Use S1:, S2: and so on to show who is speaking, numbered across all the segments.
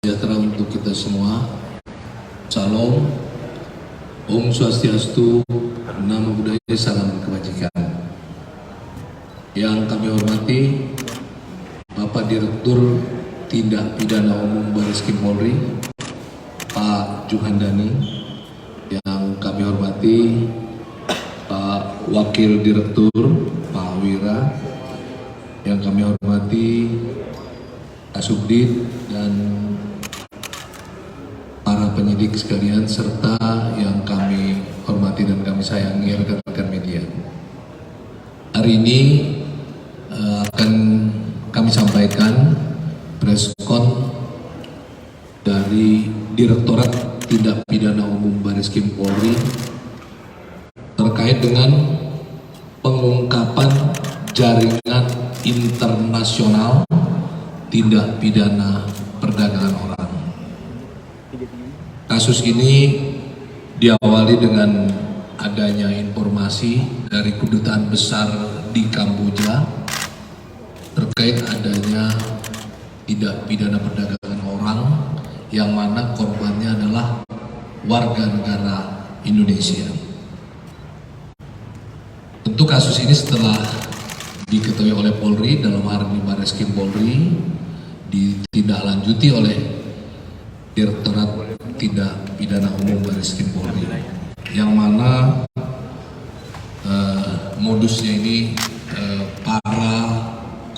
S1: Sejahtera untuk kita semua. Salam, Om Swastiastu, Namo Buddhaya, salam kebajikan. Yang kami hormati Bapak Direktur Tindak Pidana Umum Bareskrim Polri, Pak Juhandani. Yang kami hormati Pak Wakil Direktur, Pak Wira. Yang kami hormati Kasubdit dan para penyidik sekalian, serta yang kami hormati dan kami sayangi rekan-rekan media. Hari ini akan kami sampaikan preskon dari Direktorat Tindak Pidana Umum Bareskrim Polri terkait dengan pengungkapan jaringan internasional tindak pidana perdagangan orang. Kasus ini diawali dengan adanya informasi dari Kedutaan Besar di Kamboja terkait adanya tindak pidana perdagangan orang yang mana korbannya adalah warga negara Indonesia. Tentu kasus ini setelah diketahui oleh Polri dalam hal ini Bareskrim Polri, ditindaklanjuti oleh Direktorat Tindak Pidana Umum Bareskrim Polri, yang mana modusnya ini para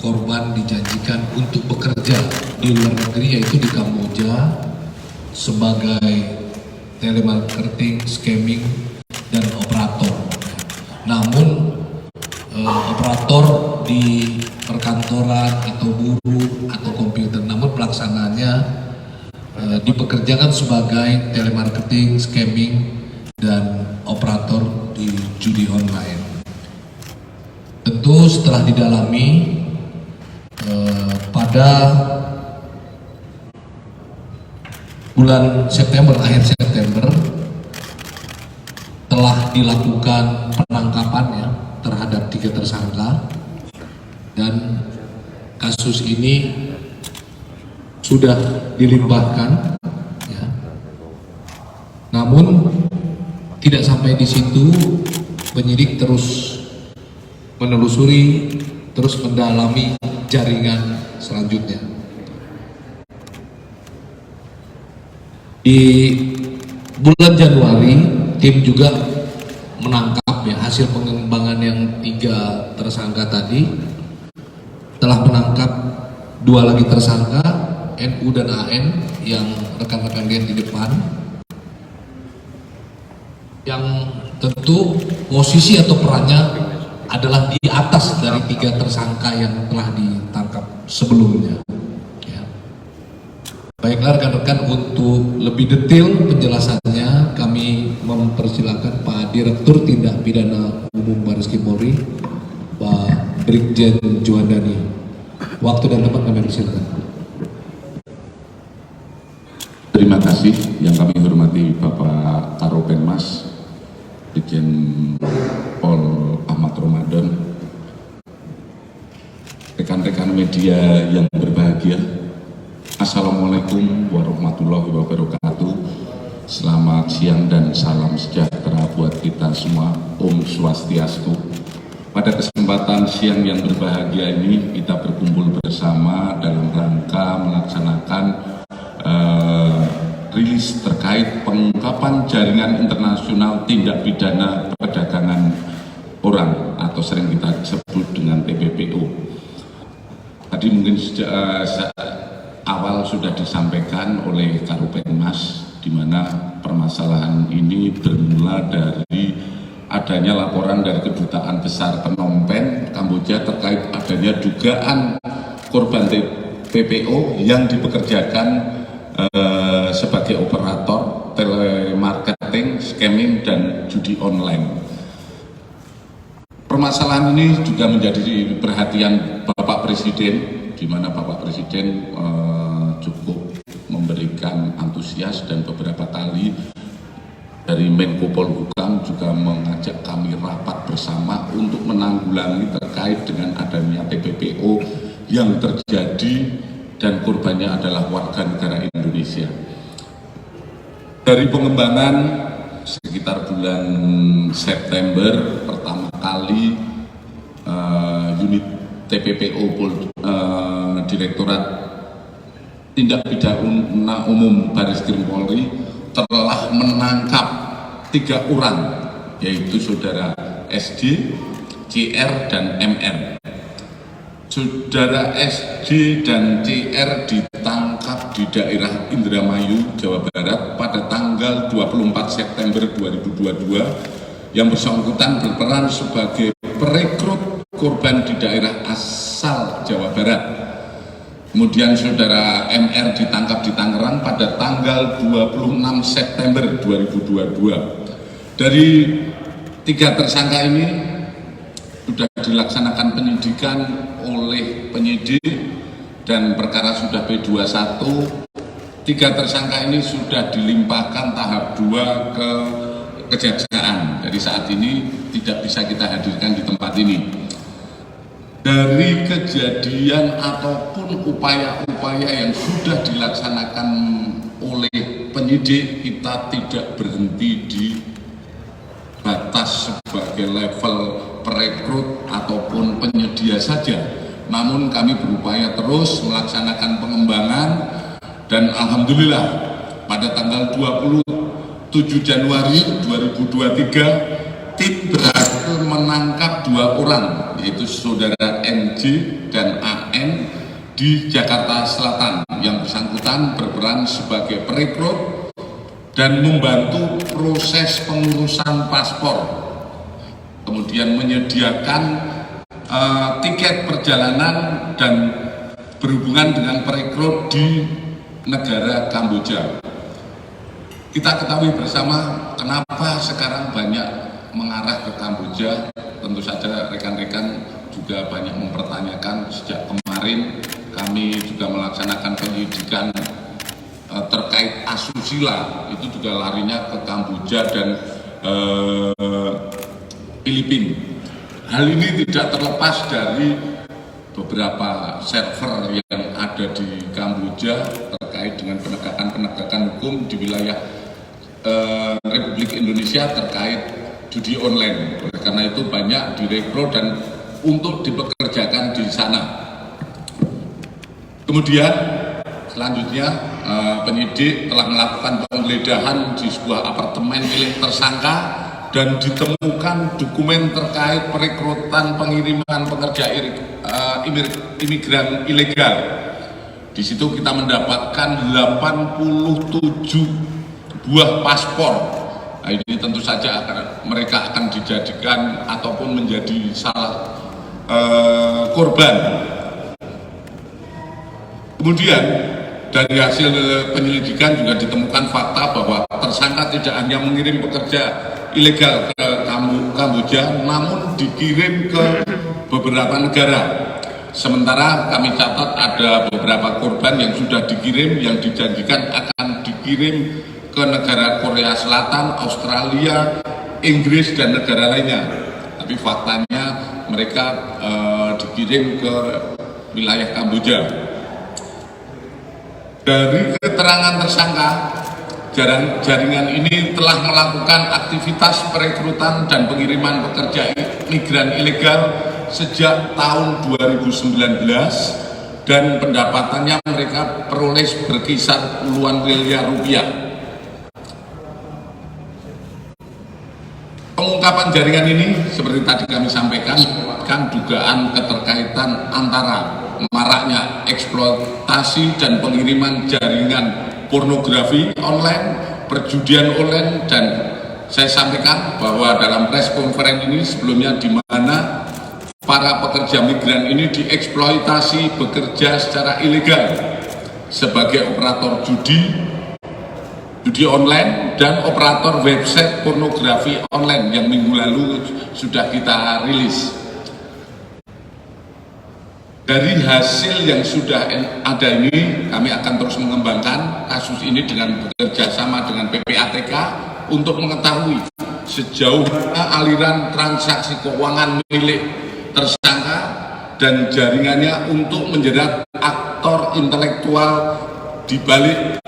S1: korban dijanjikan untuk bekerja di luar negeri, yaitu di Kamboja, sebagai telemarketing, scamming, dan operator. Namun operator di perkantoran atau buruh atau komputer, namun pelaksanaannya dipekerjakan sebagai telemarketing, scamming, dan operator di judi online. Tentu setelah didalami pada bulan September, akhir September, telah dilakukan penangkapannya terhadap 3 tersangka, dan kasus ini sudah dilimpahkan, ya. Namun tidak sampai di situ, penyidik terus menelusuri, terus mendalami jaringan selanjutnya. Di bulan Januari, tim juga menangkap, ya, hasil pengembangan yang 3 tersangka tadi telah menangkap 2 lagi tersangka, NU dan AN, yang rekan-rekan lihat di depan, yang tentu posisi atau perannya adalah di atas dari 3 tersangka yang telah ditangkap sebelumnya. Ya. Baiklah rekan-rekan, untuk lebih detail penjelasannya kami mempersilahkan Pak Direktur Tindak Pidana Umum Bareskrim Polri, Pak Brigjen Juhandani. Waktu dan tempat kami persilakan.
S2: Terima kasih yang kami hormati Bapak Karopenmas, Brigjen Pol Ahmad Ramadan, rekan-rekan media yang berbahagia. Assalamualaikum warahmatullahi wabarakatuh. Selamat siang dan salam sejahtera buat kita semua. Om Swastiastu. Pada kesempatan siang yang berbahagia ini, kita berkumpul bersama dalam rangka melaksanakan rilis terkait pengungkapan jaringan internasional tindak pidana perdagangan orang atau sering kita sebut dengan TPPO. Tadi mungkin sejak awal sudah disampaikan oleh Karopenmas, di mana permasalahan ini bermula dari adanya laporan dari Kedutaan Besar Phnom Penh, Kamboja, terkait adanya dugaan korban TPPO yang dipekerjakan sebagai operator telemarketing, scamming, dan judi online. Permasalahan ini juga menjadi perhatian Bapak Presiden, di mana Bapak Presiden cukup memberikan antusias, dan beberapa kali dari Menko Polhukam juga mengajak kami rapat bersama untuk menanggulangi terkait dengan adanya TPPO yang terjadi dan korbannya adalah warga negara Indonesia. Indonesia. Dari pengembangan sekitar bulan September pertama kali unit TPPO Direktorat Tindak Pidana Umum Baris Krim Polri telah menangkap 3 orang, yaitu saudara SD, CR, dan MR. Saudara SD dan CR ditangkap di daerah Indramayu, Jawa Barat pada tanggal 24 September 2022. Yang bersangkutan berperan sebagai perekrut korban di daerah asal Jawa Barat. Kemudian saudara MR ditangkap di Tangerang pada tanggal 26 September 2022. Dari 3 tersangka ini sudah dilaksanakan penyidikan oleh penyidik dan perkara sudah P21. 3 tersangka ini sudah dilimpahkan tahap 2 ke Kejaksaan. Jadi saat ini tidak bisa kita hadirkan di tempat ini. Dari kejadian ataupun upaya-upaya yang sudah dilaksanakan oleh penyidik, kita tidak berhenti di batas sebagai level perekrut ataupun penyedia saja. Namun kami berupaya terus melaksanakan pengembangan dan alhamdulillah pada tanggal 27 Januari 2023 tim berhasil menangkap 2 orang, yaitu saudara NJ dan AN di Jakarta Selatan. Yang bersangkutan berperan sebagai perekrut dan membantu proses pengurusan paspor, kemudian menyediakan tiket perjalanan dan berhubungan dengan perekrut di negara Kamboja. Kita ketahui bersama kenapa sekarang banyak mengarah ke Kamboja. Tentu saja rekan-rekan juga banyak mempertanyakan. Sejak kemarin kami juga melaksanakan penyidikan terkait asusila, itu juga larinya ke Kamboja dan Filipina. Hal ini tidak terlepas dari beberapa server yang ada di Kamboja terkait dengan penegakan hukum di wilayah Republik Indonesia terkait judi online. Oleh karena itu banyak direkrut dan untuk dipekerjakan di sana. Kemudian selanjutnya penyidik telah melakukan penggeledahan di sebuah apartemen milik tersangka dan ditemukan dokumen terkait perekrutan pengiriman pekerja imigran ilegal. Di situ kita mendapatkan 87 buah paspor. Nah, ini tentu saja mereka akan dijadikan ataupun menjadi salah korban. Kemudian dari hasil penyelidikan juga ditemukan fakta bahwa tersangka tidak hanya mengirim pekerja ilegal ke Kamboja, namun dikirim ke beberapa negara. Sementara kami catat ada beberapa korban yang sudah dikirim, yang dijanjikan akan dikirim ke negara Korea Selatan, Australia, Inggris, dan negara lainnya. Tapi faktanya mereka dikirim ke wilayah Kamboja. Dari keterangan tersangka, jaringan ini telah melakukan aktivitas perekrutan dan pengiriman pekerja migran ilegal sejak tahun 2019 dan pendapatannya mereka peroleh berkisar puluhan miliar rupiah. Pengungkapan jaringan ini seperti tadi kami sampaikan kan dugaan keterkaitan antara maraknya eksploitasi dan pengiriman jaringan pornografi online, perjudian online, dan saya sampaikan bahwa dalam press conference ini sebelumnya di mana para pekerja migran ini dieksploitasi bekerja secara ilegal sebagai operator judi online dan operator website pornografi online yang minggu lalu sudah kita rilis. Dari hasil yang sudah ada ini, kami akan terus mengembangkan kasus ini dengan bekerja sama dengan PPATK untuk mengetahui sejauh mana aliran transaksi keuangan milik tersangka dan jaringannya untuk menjerat aktor intelektual di balik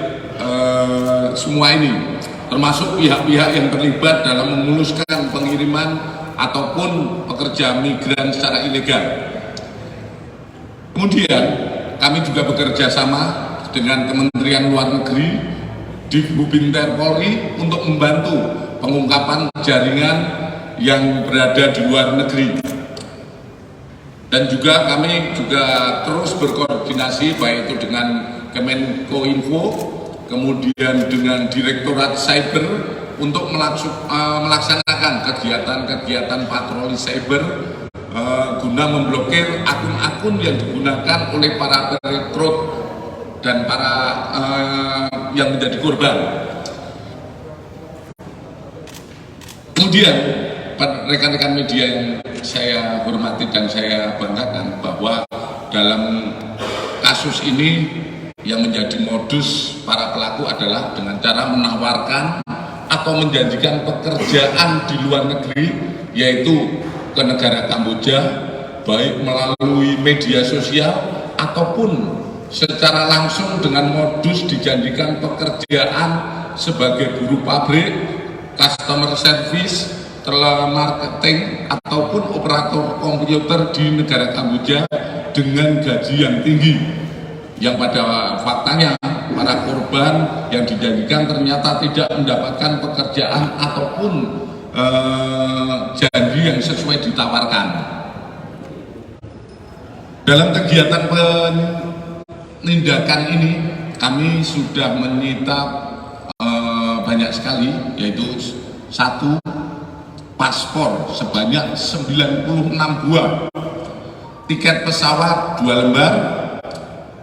S2: semua ini, termasuk pihak-pihak yang terlibat dalam memuluskan pengiriman ataupun pekerja migran secara ilegal. Kemudian kami juga bekerja sama dengan Kementerian Luar Negeri, Digbubinter Polri untuk membantu pengungkapan jaringan yang berada di luar negeri. Dan juga kami juga terus berkoordinasi baik itu dengan Kemenkominfo, kemudian dengan Direktorat Cyber untuk melaksanakan kegiatan-kegiatan patroli cyber guna memblokir akun-akun yang digunakan oleh para perekrut dan para yang menjadi korban. Kemudian rekan-rekan media yang saya hormati dan saya banggakan bahwa dalam kasus ini yang menjadi modus para pelaku adalah dengan cara menawarkan atau menjanjikan pekerjaan di luar negeri, yaitu ke negara Kamboja, baik melalui media sosial ataupun secara langsung dengan modus dijanjikan pekerjaan sebagai buruh pabrik, customer service, telemarketing ataupun operator komputer di negara Kamboja dengan gaji yang tinggi, yang pada faktanya para korban yang dijanjikan ternyata tidak mendapatkan pekerjaan ataupun janji yang sesuai ditawarkan. Dalam kegiatan penindakan ini kami sudah menyita banyak sekali, yaitu 1 paspor sebanyak 96 buah, tiket pesawat 2 lembar,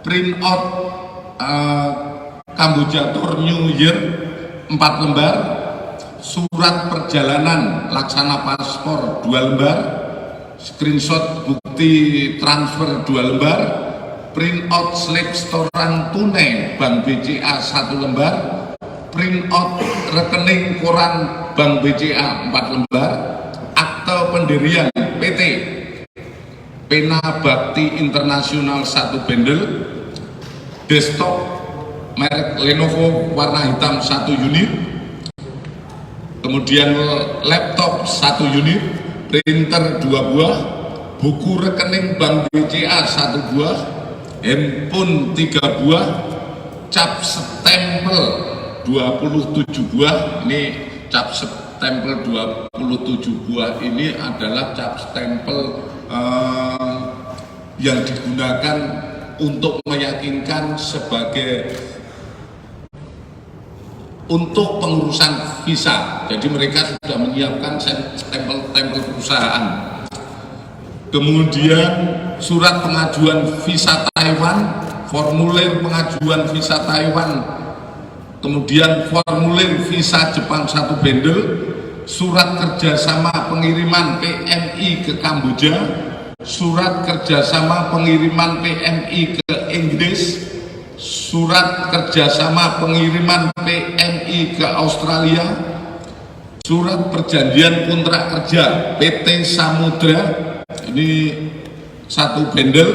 S2: print out Kamboja Tour New Year 4 lembar, surat perjalanan laksana paspor 2 lembar, screenshot bukti transfer 2 lembar, print out slip setoran tunai Bank BCA 1 lembar, print out rekening koran Bank BCA 4 lembar, akte pendirian PT Pena Bakti Internasional 1 bendel, desktop merek Lenovo warna hitam 1 unit, kemudian laptop 1 unit, printer 2 buah, buku rekening Bank BCA 1 buah, handphone 3 buah, cap stempel 27 buah. Ini cap stempel 27 buah ini adalah cap stempel yang digunakan untuk meyakinkan sebagai untuk pengurusan visa. Jadi mereka sudah menyiapkan stempel-stempel perusahaan. Kemudian surat pengajuan visa Taiwan, formulir pengajuan visa Taiwan, kemudian formulir visa Jepang 1 bendel, surat kerjasama pengiriman PMI ke Kamboja, surat kerjasama pengiriman PMI ke Inggris, surat kerjasama pengiriman PMI ke Australia, surat perjanjian kontrak kerja PT Samudra, ini 1 bendel,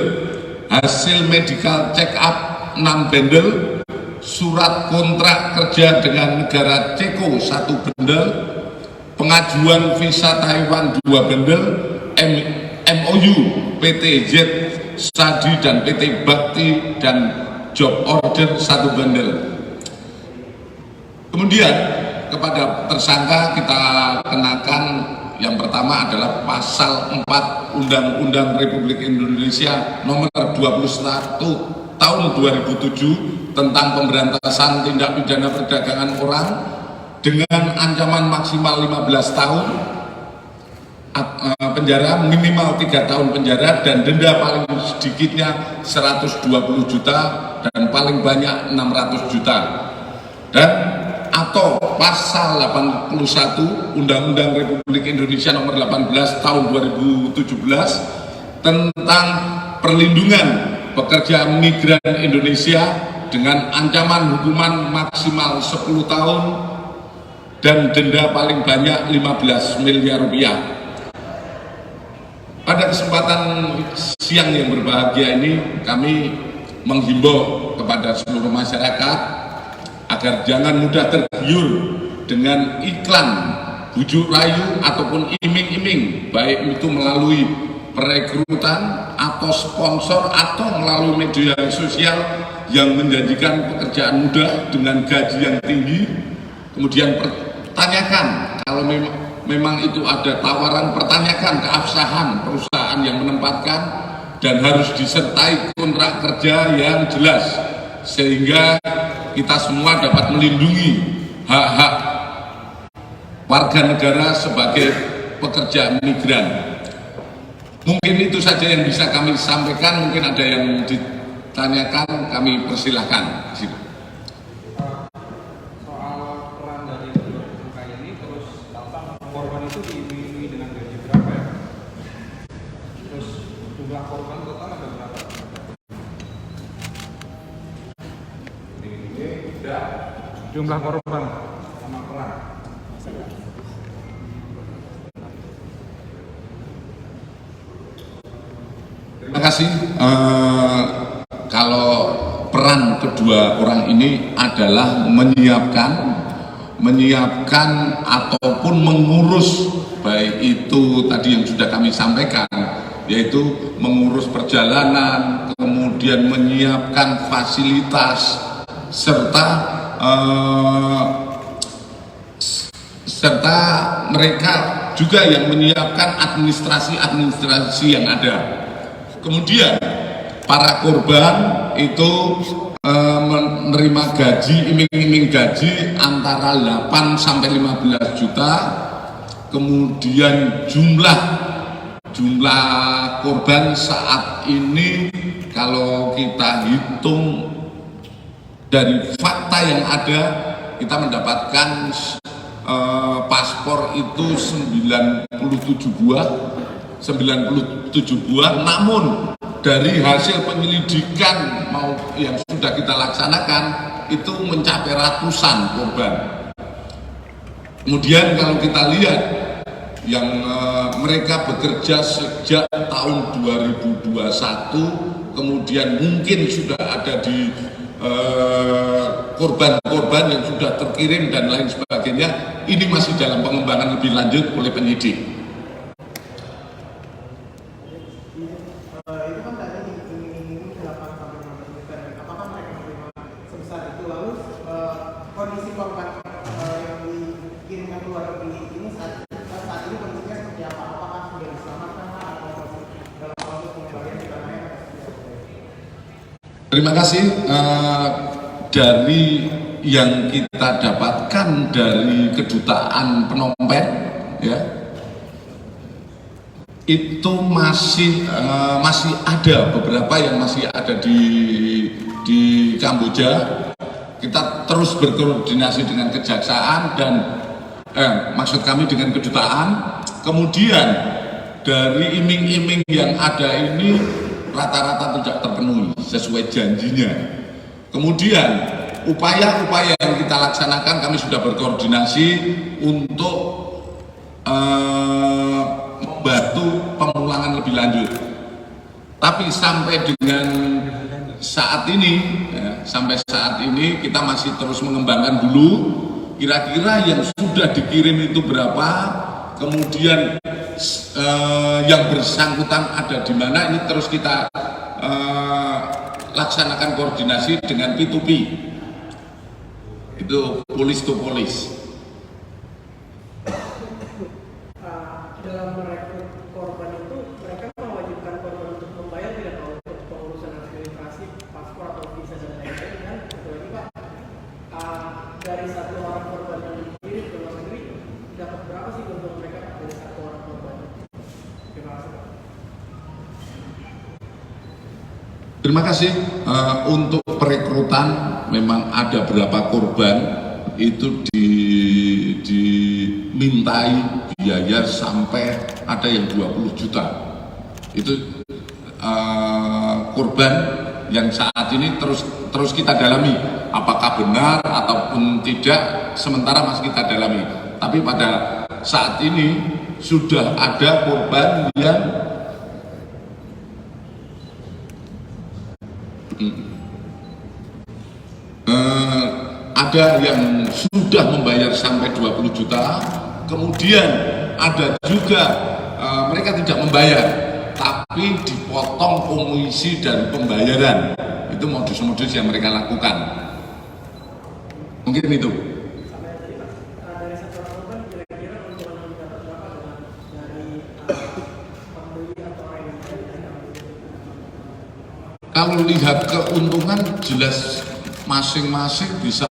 S2: hasil medical check up 6 bendel, surat kontrak kerja dengan negara Ceko 1 bendel, pengajuan visa Taiwan 2 bendel, MOU PT Z Sadi dan PT Bakti dan job order 1 bendel. Kemudian kepada tersangka kita kenakan yang pertama adalah pasal 4 Undang-Undang Republik Indonesia nomor 21 tahun 2007 tentang pemberantasan tindak pidana perdagangan orang dengan ancaman maksimal 15 tahun penjara, minimal 3 tahun penjara, dan denda paling sedikitnya 120 juta dan paling banyak 600 juta. Dan atau pasal 81 Undang-Undang Republik Indonesia nomor 18 tahun 2017 tentang perlindungan pekerja migran Indonesia dengan ancaman hukuman maksimal 10 tahun dan denda paling banyak 15 miliar rupiah. Pada kesempatan siang yang berbahagia ini, kami menghimbau kepada seluruh masyarakat agar jangan mudah tergiur dengan iklan, bujuk rayu ataupun iming-iming, baik itu melalui perekrutan atau sponsor atau melalui media sosial yang menjanjikan pekerjaan mudah dengan gaji yang tinggi. Kemudian pertanyakan, kalau memang itu ada tawaran, pertanyakan keabsahan perusahaan yang menempatkan dan harus disertai kontrak kerja yang jelas sehingga kita semua dapat melindungi hak-hak warga negara sebagai pekerja migran. Mungkin itu saja yang bisa kami sampaikan. Mungkin ada yang ditanyakan, kami persilahkan.
S3: Soal peran dari kedua tersangka ini, terus korban itu diiming-imingi dengan gaji berapa ya? Terus jumlah korban total ada berapa? Jumlah korban sama peran.
S2: Terima kasih. Kalau peran kedua orang ini adalah menyiapkan ataupun mengurus, baik itu tadi yang sudah kami sampaikan, yaitu mengurus perjalanan, kemudian menyiapkan fasilitas, serta mereka juga yang menyiapkan administrasi yang ada. Kemudian para korban itu menerima gaji, iming-iming gaji antara 8 sampai 15 juta. Kemudian jumlah korban saat ini kalau kita hitung dari fakta yang ada, kita mendapatkan paspor itu 97 buah, namun dari hasil penyelidikan yang sudah kita laksanakan itu mencapai ratusan korban. Kemudian kalau kita lihat yang mereka bekerja sejak tahun 2021, kemudian mungkin sudah ada di korban-korban yang sudah terkirim dan lain sebagainya, ini masih dalam pengembangan lebih lanjut oleh penyidik.
S4: Itu kan tadi ini 8 sampai 15 juta. Apakah mereka menerima sebesar itu? Lalu kondisi korban yang dikirimkan keluar ini saat ini kondisinya seperti apa? Apakah sudah diselamatkan atau masih dalam proses pengembalian di tanah air?
S2: Terima kasih. Dari yang kita dapatkan dari kedutaan Phnom Penh, ya, itu masih ada beberapa yang masih ada di Kamboja. Kita terus berkoordinasi dengan kejaksaan dan maksud kami dengan kedutaan. Kemudian dari iming-iming yang ada ini rata-rata tidak terpenuhi sesuai janjinya. Kemudian upaya-upaya yang kita laksanakan, kami sudah berkoordinasi untuk membantu pemulangan lebih lanjut. Tapi sampai dengan saat ini, sampai saat ini kita masih terus mengembangkan dulu kira-kira yang sudah dikirim itu berapa, kemudian yang bersangkutan ada di mana, ini terus kita laksanakan koordinasi dengan P2P, itu police to police.
S4: Dalam merekrut korban itu mereka mewajibkan korban untuk membayar tidak kalau untuk pengurusan administrasi paspor atau visa dan lain-lain kan? Jadi Pak, dari satu orang korban yang dikirim ke luar negeri dapat berapa sih untuk mereka dari satu orang korban? Terima kasih Pak.
S2: Terima kasih. Untuk perekrutan memang ada berapa korban itu dimintai biaya sampai ada yang 20 juta. Itu korban yang saat ini terus kita dalami apakah benar ataupun tidak, sementara masih kita dalami. Tapi pada saat ini sudah ada korban yang ada yang sudah membayar sampai 20 juta, kemudian ada juga mereka tidak membayar, tapi dipotong komisi dari pembayaran. Itu modus-modus yang mereka lakukan. Mungkin itu.
S4: Sampai tadi Pak, dari satu korban kira-kira keuntungan yang didapat berapa dari pembeli atau orang yang
S2: Kalau lihat keuntungan jelas masing-masing bisa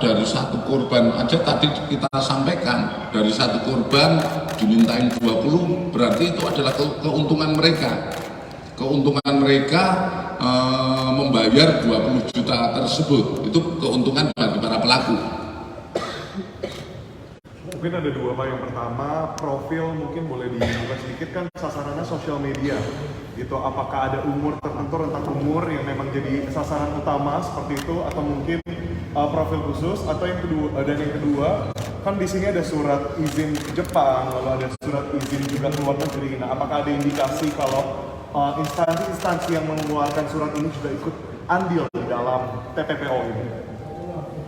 S2: dari satu korban aja tadi kita sampaikan, dari satu korban dimintain 20, berarti itu adalah keuntungan mereka. Keuntungan mereka membayar 20 juta tersebut, itu keuntungan bagi para pelaku.
S5: Mungkin ada dua Pak. Yang pertama, profil mungkin boleh dibuka sedikit, kan sasarannya sosial media. Itu apakah ada umur tertentu, rentang umur yang memang jadi sasaran utama seperti itu, atau mungkin profil khusus, atau yang kedua, dan yang kedua kan di sini ada surat izin Jepang, lalu ada surat izin juga keluar negeri. Nah, apakah ada indikasi kalau instansi-instansi yang mengeluarkan surat ini juga ikut andil di dalam TPPO ini?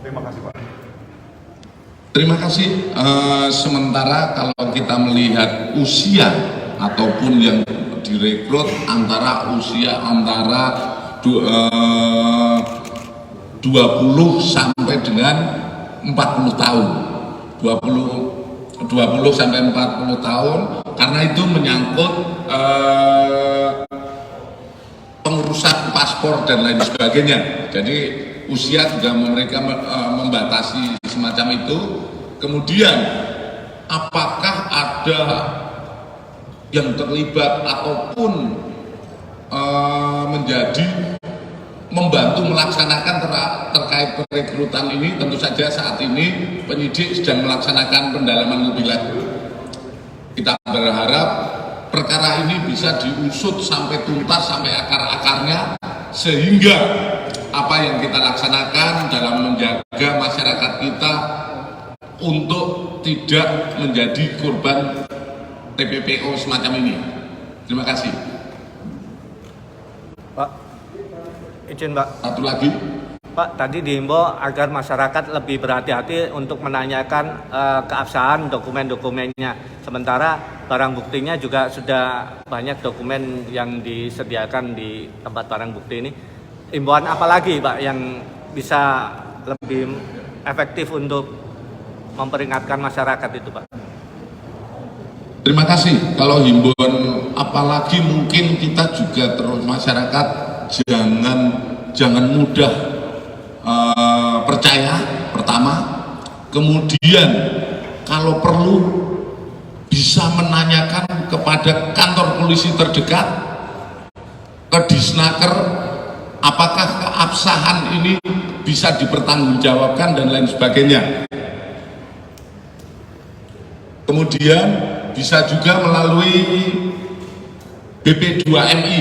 S5: Terima kasih Pak.
S2: Terima kasih. Sementara kalau kita melihat usia ataupun yang direkrut antara usia antara 20 sampai dengan 40 tahun. 20 sampai 40 tahun, karena itu menyangkut pengurusan paspor dan lain sebagainya. Jadi usia juga mereka membatasi semacam itu. Kemudian apakah ada yang terlibat ataupun menjadi membantu melaksanakan terkait perekrutan ini, tentu saja saat ini penyidik sedang melaksanakan pendalaman lebih lanjut. Kita berharap perkara ini bisa diusut sampai tuntas, sampai akar-akarnya, sehingga apa yang kita laksanakan dalam menjaga masyarakat kita untuk tidak menjadi korban TPPO semacam ini. Terima kasih.
S6: Pak, izin Pak.
S2: Satu lagi.
S6: Pak, tadi diimbau agar masyarakat lebih berhati-hati untuk menanyakan keabsahan dokumen-dokumennya. Sementara barang buktinya juga sudah banyak dokumen yang disediakan di tempat barang bukti ini. Imbauan apa lagi Pak yang bisa lebih efektif untuk memperingatkan masyarakat itu Pak?
S2: Terima kasih. Kalau himbauan apalagi mungkin kita juga terus masyarakat jangan mudah percaya pertama, kemudian kalau perlu bisa menanyakan kepada kantor polisi terdekat, ke Disnaker, apakah keabsahan ini bisa dipertanggungjawabkan dan lain sebagainya. Kemudian bisa juga melalui BP2MI,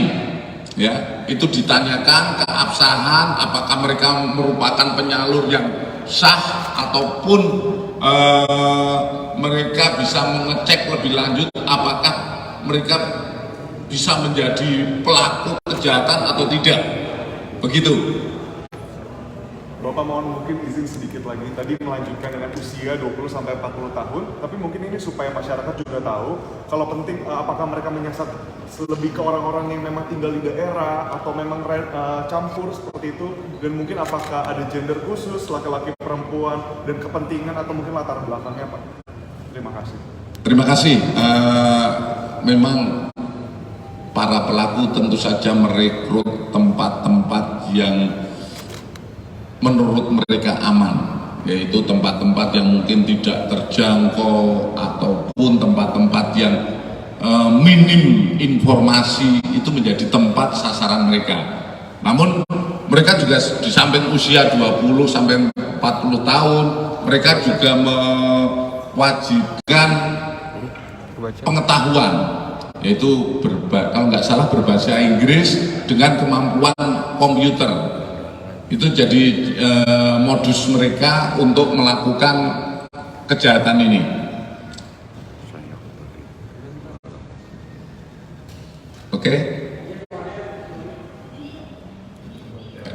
S2: ya, itu ditanyakan keabsahan apakah mereka merupakan penyalur yang sah ataupun mereka bisa mengecek lebih lanjut apakah mereka bisa menjadi pelaku kejahatan atau tidak. Begitu.
S5: Bapak mohon mungkin izin sedikit lagi, tadi melanjutkan dengan usia 20 sampai 40 tahun, tapi mungkin ini supaya masyarakat juga tahu kalau penting apakah mereka menyasar lebih ke orang-orang yang memang tinggal di daerah atau memang campur seperti itu, dan mungkin apakah ada gender khusus, laki-laki perempuan, dan kepentingan atau mungkin latar belakangnya Pak. Terima kasih.
S2: Terima kasih. Memang para pelaku tentu saja merekrut tempat-tempat yang menurut mereka aman, yaitu tempat-tempat yang mungkin tidak terjangkau ataupun tempat-tempat yang minim informasi, itu menjadi tempat sasaran mereka. Namun mereka juga di samping usia 20 sampai 40 tahun, mereka juga mewajibkan pengetahuan, yaitu kalau nggak salah berbahasa Inggris dengan kemampuan komputer. Itu jadi modus mereka untuk melakukan kejahatan ini. Oke?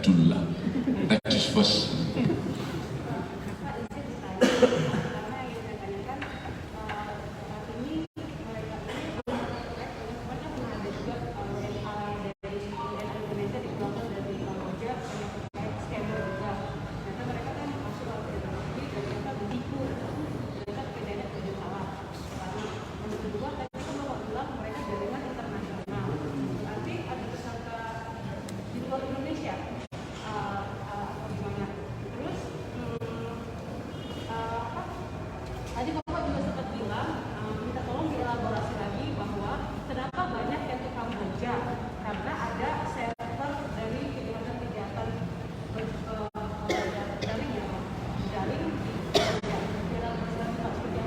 S2: Dulu lah. Ladies first.
S7: Tadi Bapak juga sempat bilang, minta tolong dielaborasi lagi bahwa kenapa banyak yang ke Kamboja, karena ada server dari kejahatan daring ya, daring di Kamboja.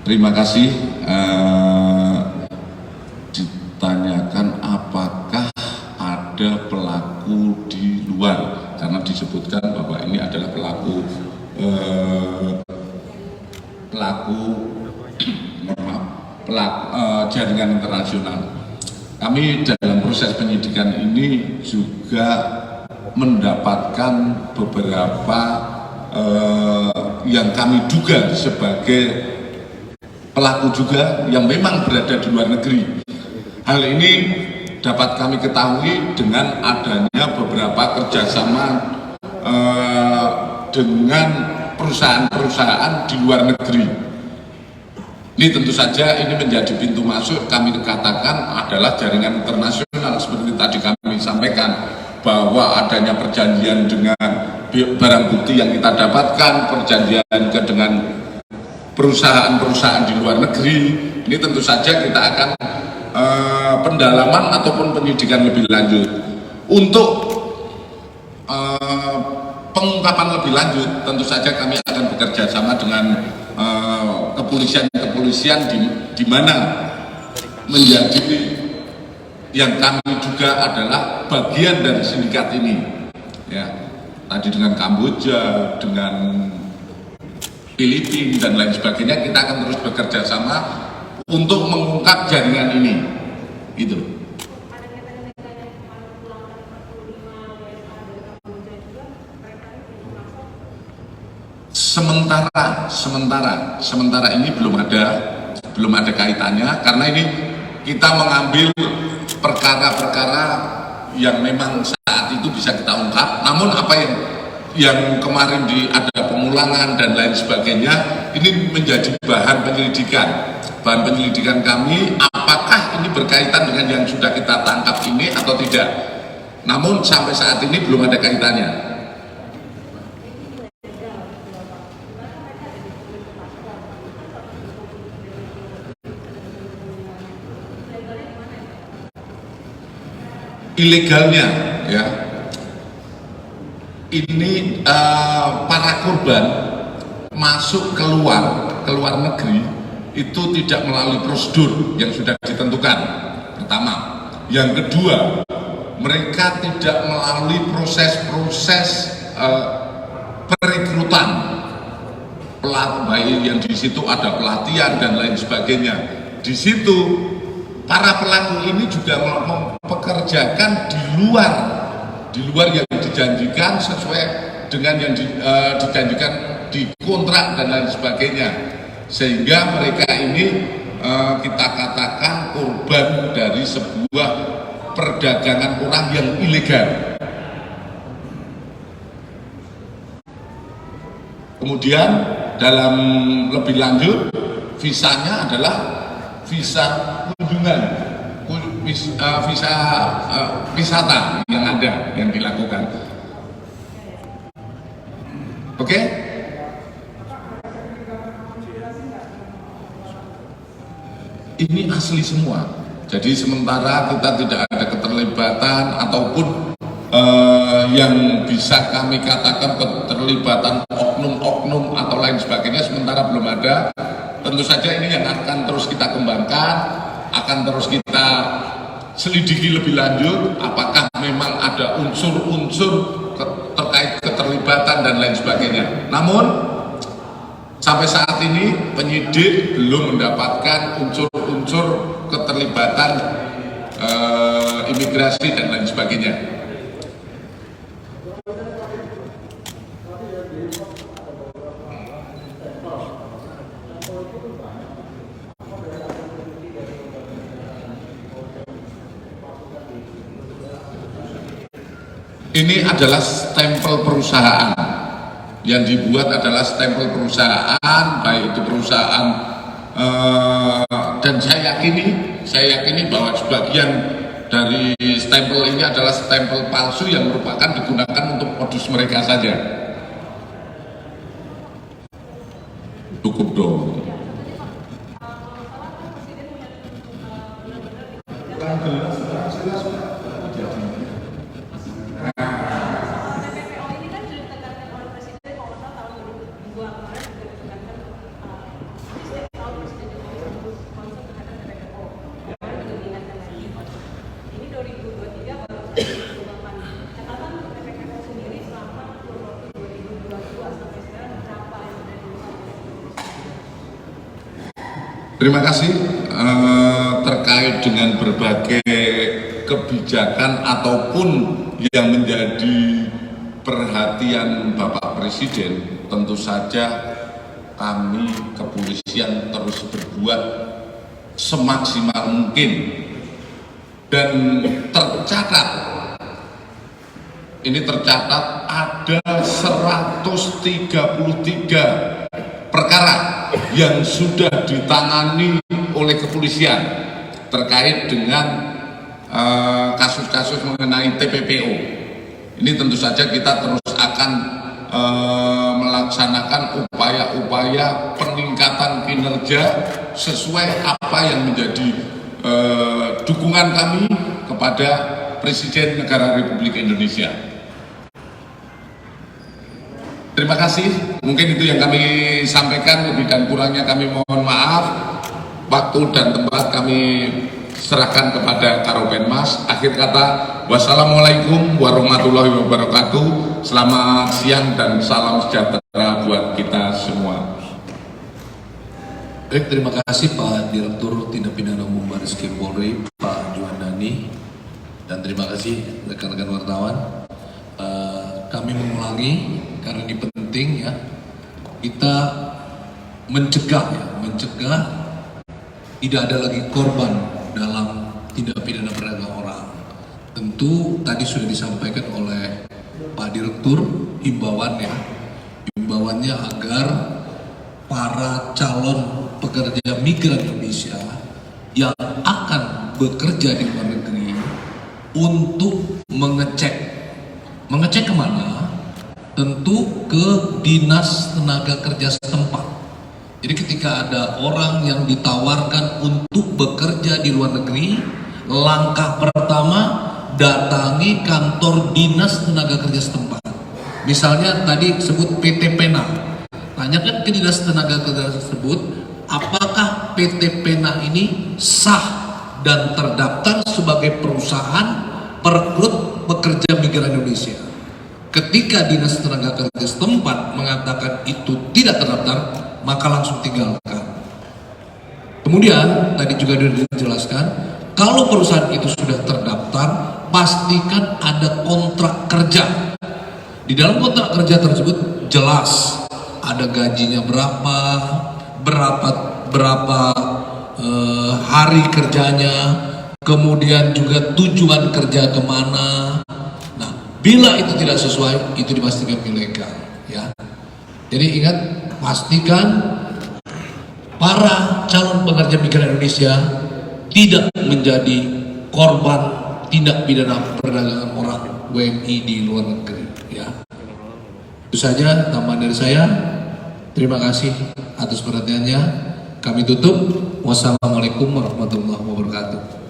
S2: Terima kasih. Ditanyakan apakah ada pelaku di luar, karena disebutkan bahwa ini adalah pelaku jaringan internasional. Kami dalam proses penyidikan ini juga mendapatkan beberapa yang kami duga sebagai pelaku juga yang memang berada di luar negeri. Hal ini dapat kami ketahui dengan adanya beberapa kerjasama dengan perusahaan-perusahaan di luar negeri. Ini tentu saja ini menjadi pintu masuk, kami katakan adalah jaringan internasional seperti tadi kami sampaikan, bahwa adanya perjanjian dengan barang bukti yang kita dapatkan, perjanjian dengan perusahaan-perusahaan di luar negeri. Ini tentu saja kita akan pendalaman ataupun penyidikan lebih lanjut. Untuk pengungkapan lebih lanjut, tentu saja kami akan bekerja sama dengan kepolisian di mana menjadi yang kami juga adalah bagian dari sindikat ini. Ya, tadi dengan Kamboja, dengan Filipina dan lain sebagainya, kita akan terus bekerja sama untuk mengungkap jaringan ini. Itu. Sementara ini belum ada kaitannya, karena ini kita mengambil perkara-perkara yang memang saat itu bisa kita ungkap. Namun apa yang kemarin ada pemulangan dan lain sebagainya, ini menjadi bahan penyelidikan kami, apakah ini berkaitan dengan yang sudah kita tangkap ini atau tidak. Namun sampai saat ini belum ada kaitannya. Ilegalnya, ya, ini para korban masuk keluar negeri itu tidak melalui prosedur yang sudah ditentukan. Pertama, yang kedua, mereka tidak melalui proses perekrutan, baik yang di situ ada pelatihan dan lain sebagainya. Di situ para pelaku ini juga mempekerjakan di luar yang dijanjikan sesuai dengan yang dijanjikan di kontrak dan lain sebagainya, sehingga mereka ini kita katakan korban dari sebuah perdagangan orang yang ilegal. Kemudian dalam lebih lanjut, visanya adalah visa kunjungan, visa wisata yang dilakukan. Oke? Ini asli semua. Jadi sementara kita tidak ada keterlibatan ataupun yang bisa kami katakan keterlibatan oknum-oknum atau lain sebagainya, sementara belum ada. Tentu saja ini yang akan terus kita kembangkan, akan terus kita selidiki lebih lanjut, apakah memang ada unsur-unsur terkait keterlibatan dan lain sebagainya. Namun sampai saat ini penyidik belum mendapatkan unsur-unsur keterlibatan imigrasi dan lain sebagainya. Ini adalah stempel perusahaan. Yang dibuat adalah stempel perusahaan, baik itu perusahaan dan saya yakini bahwa sebagian dari stempel ini adalah stempel palsu yang merupakan digunakan untuk modus mereka saja. Cukup dong. Terima kasih. Terkait dengan berbagai kebijakan ataupun yang menjadi perhatian Bapak Presiden, tentu saja kami kepolisian terus berbuat semaksimal mungkin, dan tercatat ada 133 perkara yang sudah ditangani oleh kepolisian terkait dengan kasus-kasus mengenai TPPO. Ini tentu saja kita terus akan melaksanakan upaya-upaya peningkatan kinerja sesuai apa yang menjadi dukungan kami kepada Presiden Negara Republik Indonesia. Terima kasih, mungkin itu yang kami sampaikan, lebih dan kurangnya kami mohon maaf. Waktu dan tempat kami serahkan kepada Karopenmas. Akhir kata, wassalamualaikum warahmatullahi wabarakatuh. Selamat siang dan salam sejahtera buat kita semua.
S1: Baik, terima kasih Pak Direktur Tindak Pidana Umum Barreskrim Polri, Pak Juandani, dan terima kasih rekan-rekan wartawan. Kami mengulangi karena ini penting ya, kita mencegah tidak ada lagi korban dalam tindak pidana perdagangan orang. Tentu tadi sudah disampaikan oleh Pak Direktur himbauannya agar para calon pekerja migran Indonesia yang akan bekerja di luar negeri untuk mengecek kemana? Tentu ke Dinas Tenaga Kerja setempat. Jadi ketika ada orang yang ditawarkan untuk bekerja di luar negeri, langkah pertama datangi kantor Dinas Tenaga Kerja setempat. Misalnya tadi sebut PT Pena, tanyakan ke Dinas Tenaga Kerja tersebut, apakah PT Pena ini sah dan terdaftar sebagai perusahaan perekrut pekerja migran Indonesia. Ketika Dinas Tenaga Kerja setempat mengatakan itu tidak terdaftar, maka langsung tinggalkan. Kemudian tadi juga sudah dijelaskan, kalau perusahaan itu sudah terdaftar, pastikan ada kontrak kerja. Di dalam kontrak kerja tersebut jelas ada gajinya berapa hari kerjanya, kemudian juga tujuan kerja kemana. Bila itu tidak sesuai, itu dipastikan ilegal, ya. Jadi ingat, pastikan para calon pekerja migran Indonesia tidak menjadi korban tindak pidana perdagangan orang WNI di luar negeri, ya. Itu saja tambahan dari saya. Terima kasih atas perhatiannya. Kami tutup. Wassalamualaikum warahmatullahi wabarakatuh.